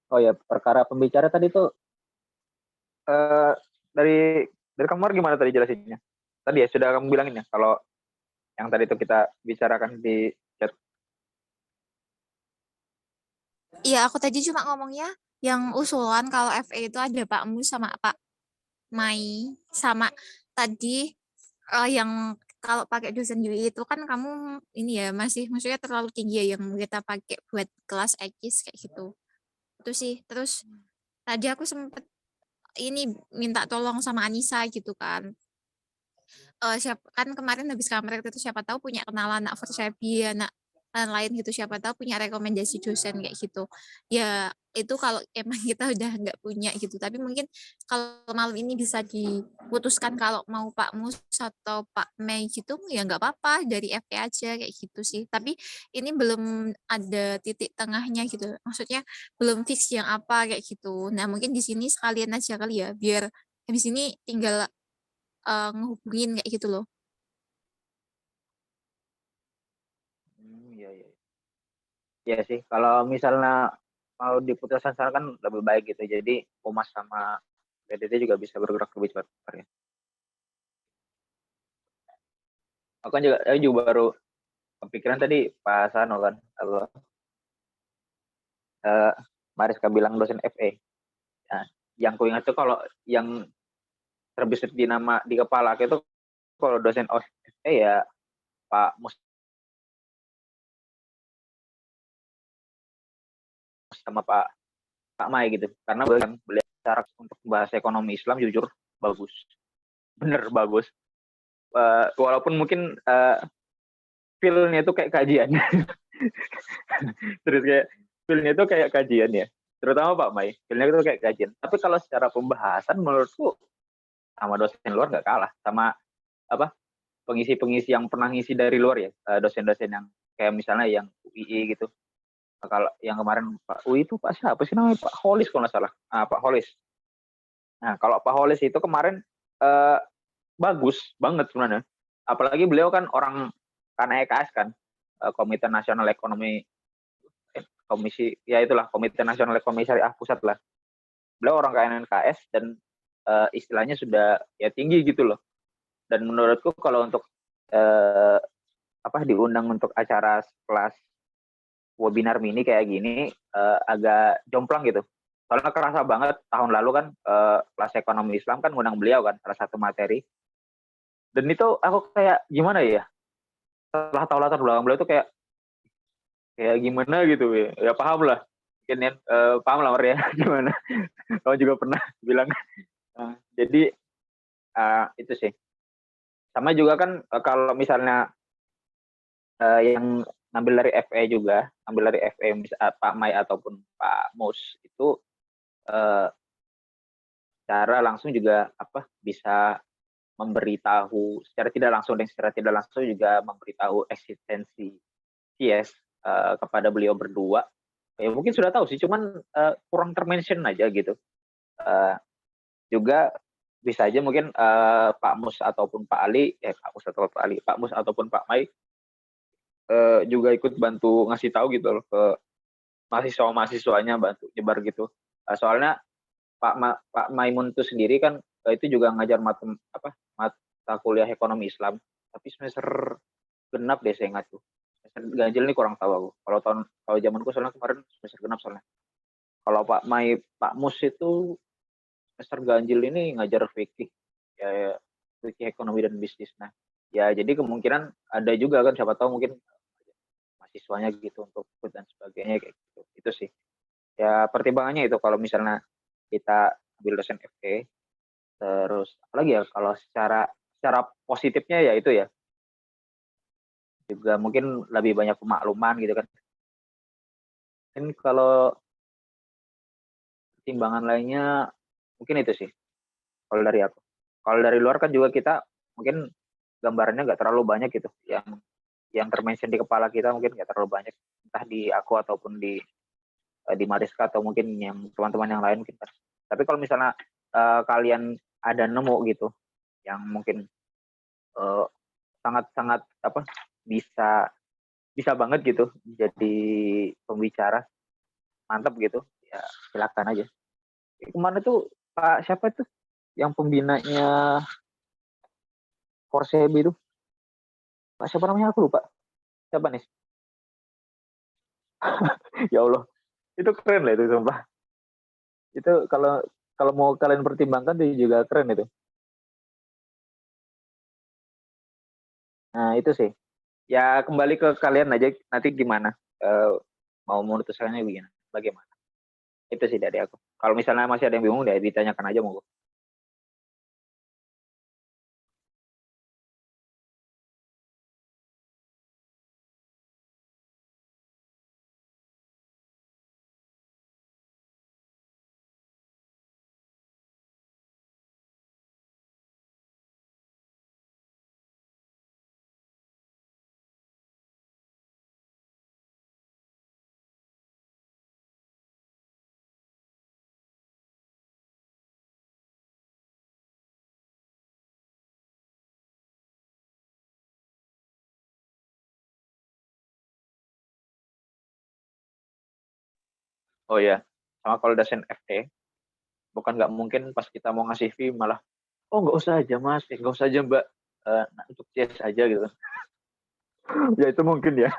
Oh ya, perkara pembicara tadi tuh dari kamar gimana tadi jelasinnya? Tadi ya sudah kamu bilangin ya kalau yang tadi itu kita bicarakan di chat. Iya, aku tadi cuma ngomongnya yang usulan kalau FE itu ada Pak Mu sama Pak Mai, sama tadi yang kalau pakai dosen UI itu kan kamu ini ya masih maksudnya terlalu tinggi ya yang kita pakai buat kelas X kayak gitu. Itu sih. Terus tadi aku sempet ini minta tolong sama Anissa gitu kan. Siapa kan kemarin habis kamar itu siapa tahu punya kenalan anak Forshabi, anak lain gitu, siapa tahu punya rekomendasi dosen kayak gitu. Ya itu kalau emang kita udah nggak punya gitu, tapi mungkin kalau malam ini bisa diputuskan kalau mau Pak Mus atau Pak Mei gitu ya nggak apa-apa, dari FE aja kayak gitu sih. Tapi ini belum ada titik tengahnya gitu, maksudnya belum fix yang apa kayak gitu. Nah mungkin di sini sekalian aja kali ya, biar habis ini tinggal ngehubungin kayak gitu loh. Iya, iya. Iya sih, kalau misalnya mau diputuskan sekarang kan lebih baik gitu. Jadi Humas sama PDD juga bisa bergerak lebih cepat ya. Aku juga baru kepikiran tadi Pak Sano kan, kalau Mariska bilang dosen FE. Nah, yang ku ingat tuh kalau yang terbesit di nama di kepala aku itu kalau dosen FE ya Pak Mus sama Pak Mai gitu, karena beliau cara untuk bahasa ekonomi Islam jujur bagus, bener bagus. Walaupun mungkin feel-nya itu kayak kajian. Terus kayak feel-nya itu kayak kajian ya. Terutama Pak Mai, feel-nya itu kayak kajian. Tapi kalau secara pembahasan menurutku sama dosen luar nggak kalah. Sama apa pengisi-pengisi yang pernah ngisi dari luar ya, dosen-dosen yang kayak misalnya yang UII gitu. Kalau yang kemarin Pak UI itu Pak siapa sih namanya, Pak Holis kalau nggak salah. Pak Holis. Nah kalau Pak Holis itu kemarin bagus banget sebenarnya. Apalagi beliau kan orang kan EKS kan, Komite Nasional Ekonomi, Komisi ya itulah Komite Nasional Ekonomi Syariah Pusat lah. Beliau orang KNKS dan istilahnya sudah ya tinggi gitu loh. Dan menurutku kalau untuk diundang untuk acara kelas webinar mini kayak gini agak jomplang gitu. Soalnya kerasa banget tahun lalu kan kelas ekonomi Islam kan ngundang beliau kan salah satu materi. Dan itu aku kayak gimana ya? Setelah tahu latar belakang beliau itu kayak gimana gitu ya. Ya paham lah. Mungkin ya, paham lah Maria gimana. Kamu juga pernah bilang. Jadi itu sih. Sama juga kan kalau misalnya yang ngambil dari FE juga, ambil dari FE Pak Mai ataupun Pak Mus itu cara langsung juga bisa memberitahu secara tidak langsung dan secara tidak langsung juga memberitahu eksistensi CS kepada beliau berdua. Ya mungkin sudah tahu sih, cuman kurang termention aja gitu. Juga bisa aja mungkin Pak Mus ataupun Pak Ali, Pak Mus ataupun Pak Mai juga ikut bantu ngasih tahu gitu loh ke mahasiswanya, bantu nyebar gitu. Soalnya Pak Maimun itu sendiri kan itu juga ngajar mata kuliah ekonomi Islam, tapi semester genap deh saya ingat tuh. Semester ganjil nih kurang tahu aku. Kalau zamanku soalnya kemarin semester genap soalnya. Kalau Pak Mus itu semester ganjil ini ngajar fikih ya fikih ekonomi dan bisnis. Nah, ya jadi kemungkinan ada juga kan siapa tahu mungkin mahasiswanya gitu untuk ikut dan sebagainya kayak gitu. Itu sih. Ya pertimbangannya itu kalau misalnya kita ambil dosen FE. Terus apalagi ya kalau secara positifnya ya itu ya. Juga mungkin lebih banyak pemakluman gitu kan. Mungkin kalau pertimbangan lainnya mungkin itu sih. Kalau dari aku. Kalau dari luar kan juga kita mungkin gambarannya nggak terlalu banyak gitu. Yang termention di kepala kita mungkin nggak terlalu banyak. Entah di aku ataupun di Mariska atau mungkin yang teman-teman yang lain mungkin. Tapi kalau misalnya kalian ada nemu gitu yang mungkin sangat-sangat bisa banget gitu jadi pembicara mantap gitu ya silakan aja. Kemana tuh Pak siapa tuh yang pembinanya Forsebe itu Pak siapa namanya aku lupa siapa nih. Ya Allah itu keren lah itu sumpah. Itu kalau mau kalian pertimbangkan itu juga keren itu. Nah itu sih ya kembali ke kalian aja nanti gimana mau memutuskannya bagaimana itu sih dari aku. Kalau misalnya masih ada yang bingung ya ditanyakan aja monggo. Oh ya, sama kalau dosen FT, bukan nggak mungkin pas kita mau ngasih fee malah, oh nggak usah aja mas, nggak usah aja mbak, untuk CS aja gitu. Ya itu mungkin ya.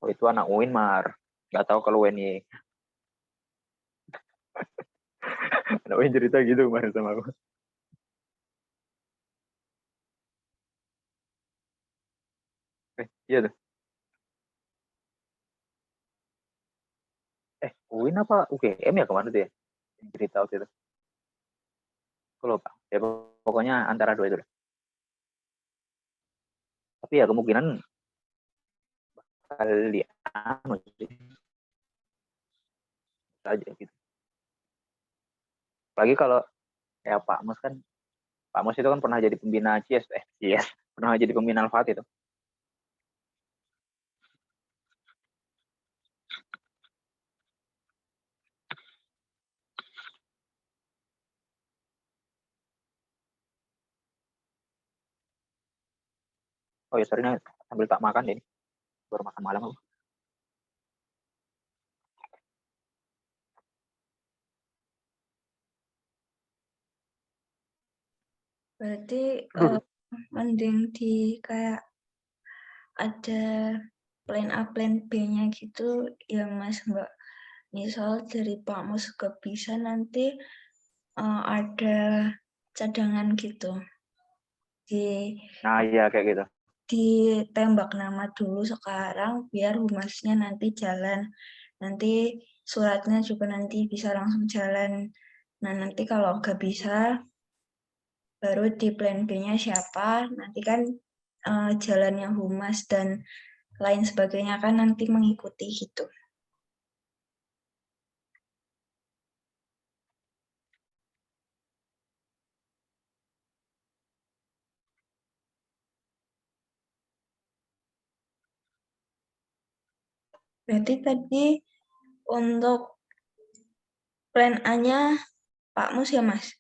Oh itu anak UIN Mar. Nggak tahu kalau WNY. Anak UIN cerita gitu kemarin sama aku. Iya tuh. UIN apa UGM ya kemarin tuh ya? Yang cerita waktu itu. Aku lupa. Ya pokoknya antara dua itu. Tapi ya kemungkinan kali anu sih. Aja gitu. Apalagi kalau ya Pak Mus kan, Pak Mus itu kan pernah jadi pembina CS, pernah jadi pembina Alfat itu. Oh ya sorry sambil tak makan ini, baru makan malam aku. Berarti mending di kayak ada plan A, plan B-nya gitu ya Mas, Mbak. Misal dari Pak Mus gak bisa nanti ada cadangan gitu. Nah iya kayak gitu. Ditembak nama dulu sekarang biar humasnya nanti jalan. Nanti suratnya juga nanti bisa langsung jalan. Nah nanti kalau gak bisa, baru di plan B-nya siapa, nanti kan jalannya humas dan lain sebagainya kan nanti mengikuti gitu. Berarti tadi untuk plan A-nya Pak Mus ya Mas?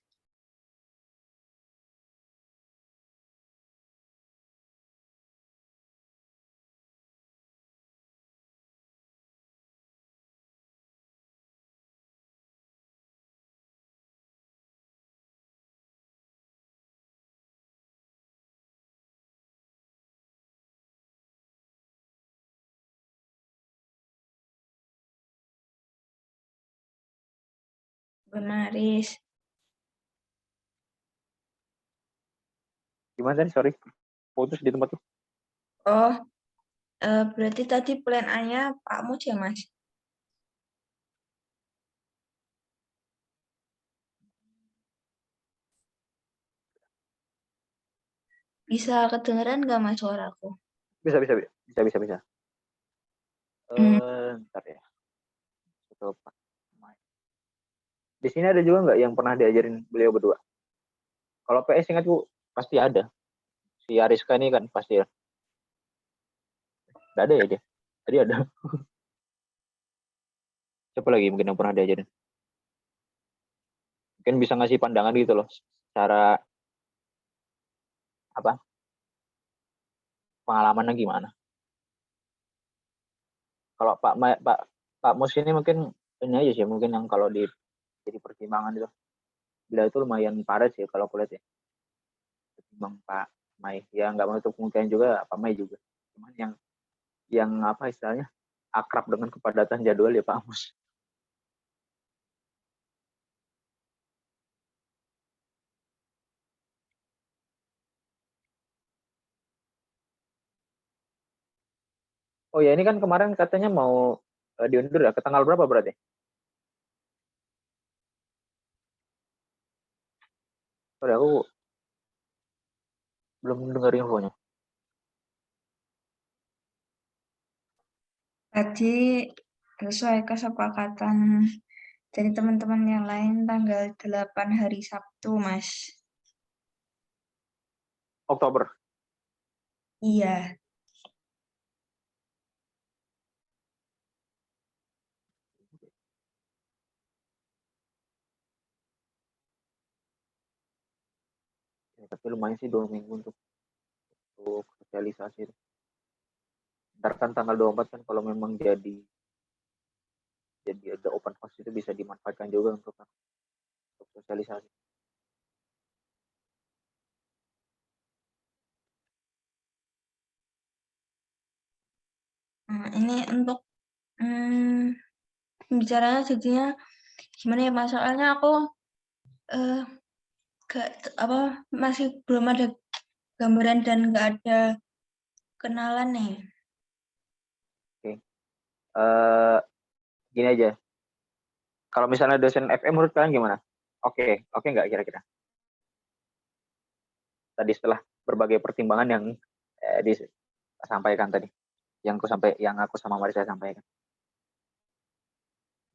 Bemaris. Gimana tadi sorry, putus di tempat tuh. Oh, berarti tadi plan A-nya Pak Mus ya Mas? Bisa kedengeran nggak Mas suaraku? Bisa. Ntar ya. Betul, Pak. Di sini ada juga nggak yang pernah diajarin beliau berdua? Kalau PS ingatku pasti ada. Si Ariska ini kan pasti ya. Nggak ada ya dia? Tadi ada. Siapa lagi mungkin yang pernah diajarin? Mungkin bisa ngasih pandangan gitu loh. Cara apa? Pengalamannya gimana? Kalau Pak Mus ini mungkin ini aja sih mungkin yang kalau jadi pertimbangan itu. Beliau itu lumayan parah sih kalau aku lihat ya. Ketimbang Pak Mai. Ya nggak menutup kemungkinan juga Pak Mai juga. Cuman yang apa istilahnya akrab dengan kepadatan jadwal ya Pak Mus. Oh ya ini kan kemarin katanya mau diundur ya ke tanggal berapa berarti? Sorry aku belum dengar infonya. Tadi sesuai kesepakatan dari teman-teman yang lain tanggal 8 hari Sabtu, Mas. Oktober. Iya. Ya, tapi lumayan sih 2 minggu untuk sosialisasi. Ntar kan tanggal 24 kan kalau memang jadi ada open house itu bisa dimanfaatkan juga untuk sosialisasi. Ini untuk pembicaranya jadinya gimana ya Mas? Soalnya aku masih belum ada gambaran dan nggak ada kenalan nih. Gini aja. Kalau misalnya dosen FM menurut kalian gimana? Oke nggak kira-kira? Tadi setelah berbagai pertimbangan yang disampaikan tadi, yang aku sama Marisa sampaikan,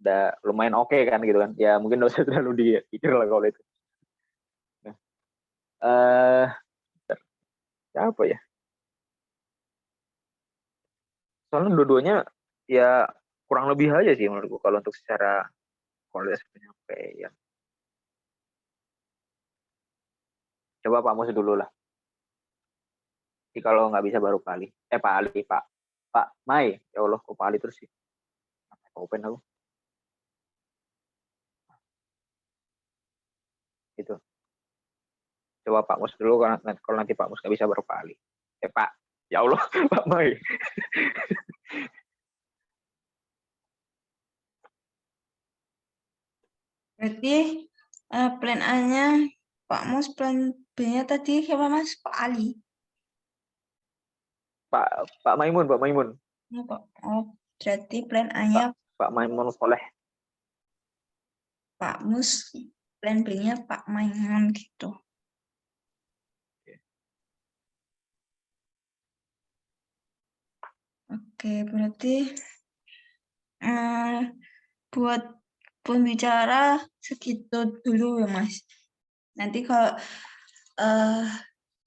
udah lumayan oke kan gitu kan? Ya mungkin dosen terlalu dipikir lah kalau itu. Nah, apa ya? Soalnya dua-duanya ya kurang lebih aja sih menurutku kalau untuk secara kualitas penyampaian. Coba Pak Mus dulu lah. Jadi kalau nggak bisa baru Pak Ali. Pak Ali, Pak Mai. Ya Allah, kok Pak Ali terus sih? Open aku. Gitu. Coba Pak Mus dulu, kalau nanti Pak Mus nggak bisa baru Pak Ali. Pak. Ya Allah, Pak Mai. Berarti plan A-nya Pak Mus, plan B-nya tadi siapa Mas? Pak Ali. Pak Maimun. Berarti plan A-nya Pak Maimun Soleh. Pak Mus, plan B-nya Pak Maimun gitu. Oke, berarti buat pembicara segitu dulu ya Mas. Nanti kalau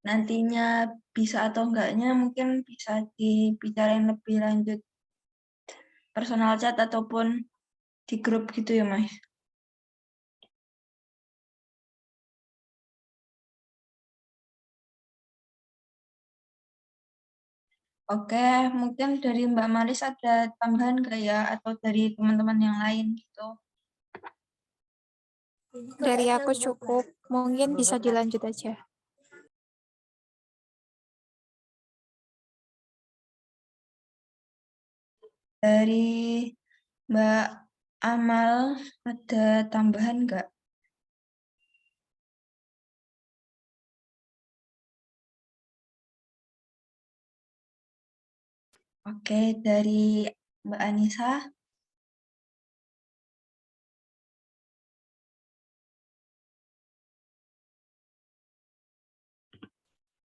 nantinya bisa atau enggaknya mungkin bisa dibicarain lebih lanjut personal chat ataupun di grup gitu ya Mas. Oke, mungkin dari Mbak Maris ada tambahan nggak ya atau dari teman-teman yang lain gitu? Dari aku cukup, mungkin bisa dilanjut aja. Dari Mbak Amal ada tambahan nggak? Oke, dari Mbak Anissa.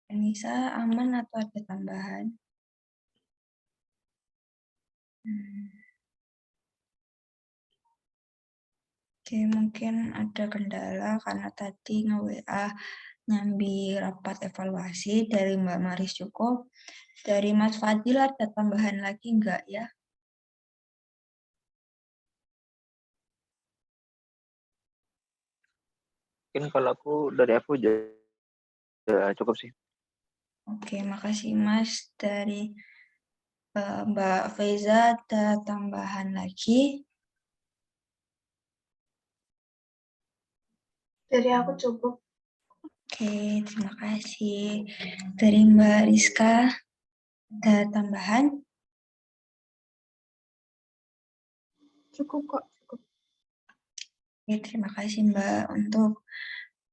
Anissa aman atau ada tambahan? Oke, mungkin ada kendala karena tadi nge-WA nyambi rapat evaluasi dari Mbak Maris cukup. Dari Mas Fadil ada tambahan lagi enggak ya? Mungkin kalau dari aku cukup sih. Oke, makasih Mas. Dari Mbak Feza ada tambahan lagi? Dari aku cukup. Oke, terima kasih. Dari Mbak Rizka ada tambahan? Cukup kok. Oke, terima kasih Mbak. Untuk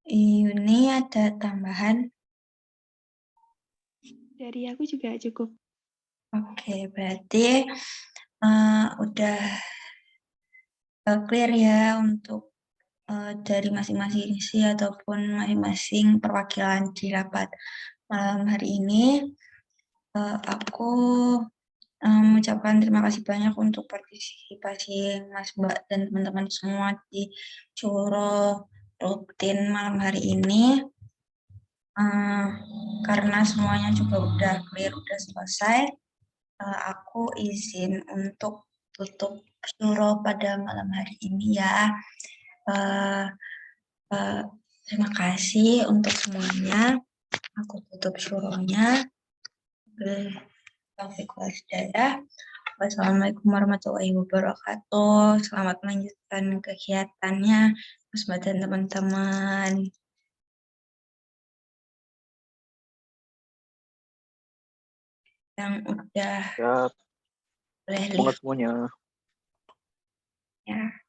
Yuni ada tambahan? Dari aku juga cukup. Oke, berarti udah clear ya untuk dari masing-masing isi ataupun masing-masing perwakilan di rapat malam hari ini. Aku mengucapkan terima kasih banyak untuk partisipasi Mas Mbak dan teman-teman semua di Curo rutin malam hari ini. Karena semuanya juga udah clear, udah selesai, aku izin untuk tutup Curo pada malam hari ini ya. Terima kasih untuk semuanya. Aku tutup Curonya. Wassalamualaikum warahmatullahi wabarakatuh. Selamat melanjutkan kegiatannya, Mas Mbak dan teman-teman. Yang udah Boleh, Li. Semangat semuanya. Ya.